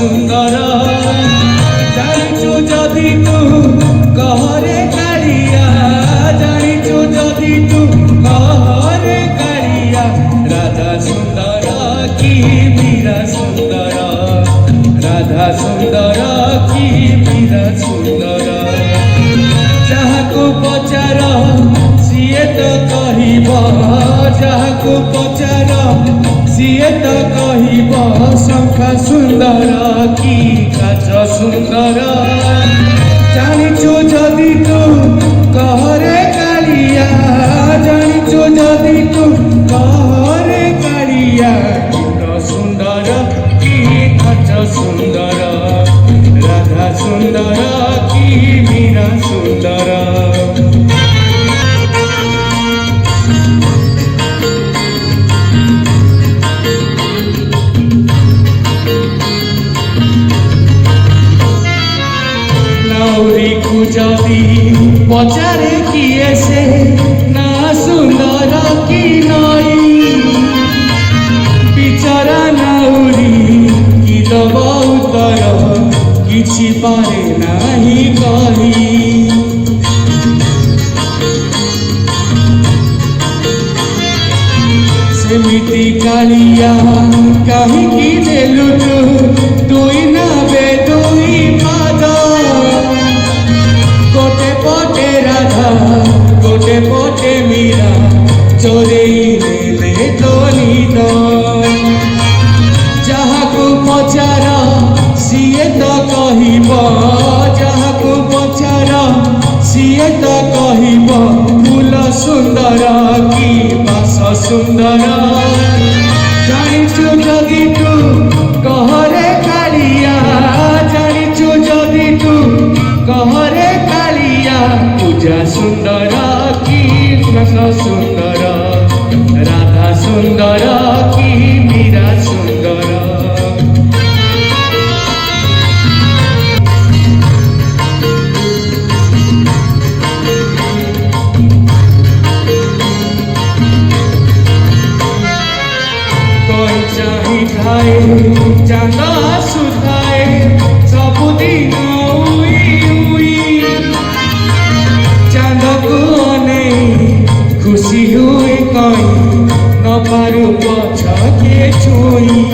सुंदर जानिचु जदि तू कहरे कालिया जानिचु जदि तू कहरे कालिया राधा सुंदर की मीरा सुंदर राधा सुंदर की मीरा सुंदर जहाको पचार सीए तो कहिब जहाको पचार सीए तो कहिब शंखा सुंदर की काच सुंदर जानिचु जदि तू कहरे कालिया जानिचु जदि तू कहरे कालिया सुंदर की काच सुंदर राधा सुंदर की मीरा सुंदर जदि पचारे किए से ना सुंदर की नई बिचरा नाउरी कि दब उत्तर किछि पारे नाही कही सेमिति कालिया कहीं देलु तू दुई नावे दुई पाद गोटे पटे राधा गोटे पटे मीरा चोरेई नेले तो नीद जहाको पचार सीए तो कहिब जहाको पचार सीए तो कहिब फूल सुंदर की बास सुंदर जानिचु जदि तू कहरे कालिया जानिचु जदि तू कहरे कालिया पूजा सुंदर की बास सुंदर राधा सुंदर की मीरा सुंदर चांद सुधाए सबुदिन चांद को अनेई खुशी हुए कई न पारू पछके छुई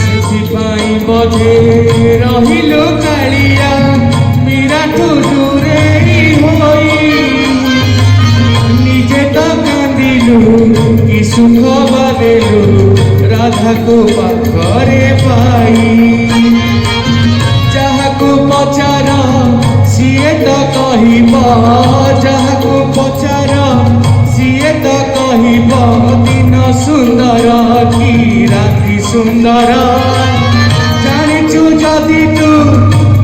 सेथिपाई बधे रहिलु कालिया मीरा ठू दूरेई होई कि सुख बदेलु राधा को पाखरे पाई जहाको पचार सीए तो कहिब जहाको पचार सीए तो कहिब दिन सुंदर की राति सुंदर जानिचु जदि तू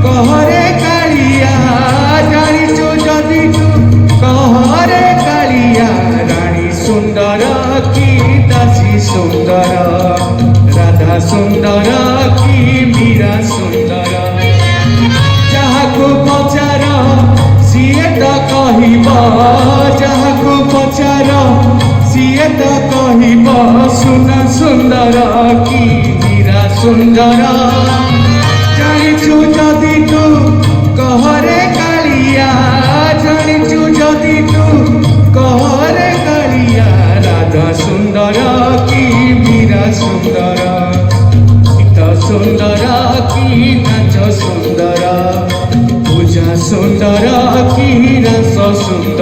कहरे कालिया जानिचु जदि तू कहरे कालिया सुंदर की दासी सुंदर राधा सुंदर की मीरा सुंदर जहाको पचार सीए तो कहिब जहाको पचार सीए तो कहिब सुना सुंदर की मीरा सुंदर जानिचु जदि तू कहरे कालिया जानिचु जदि तू कहरे राधा सुंदर की मीरा सुंदर गीत सुंदर की नाच सुंदर पूजा सुंदर की रस सुंदर।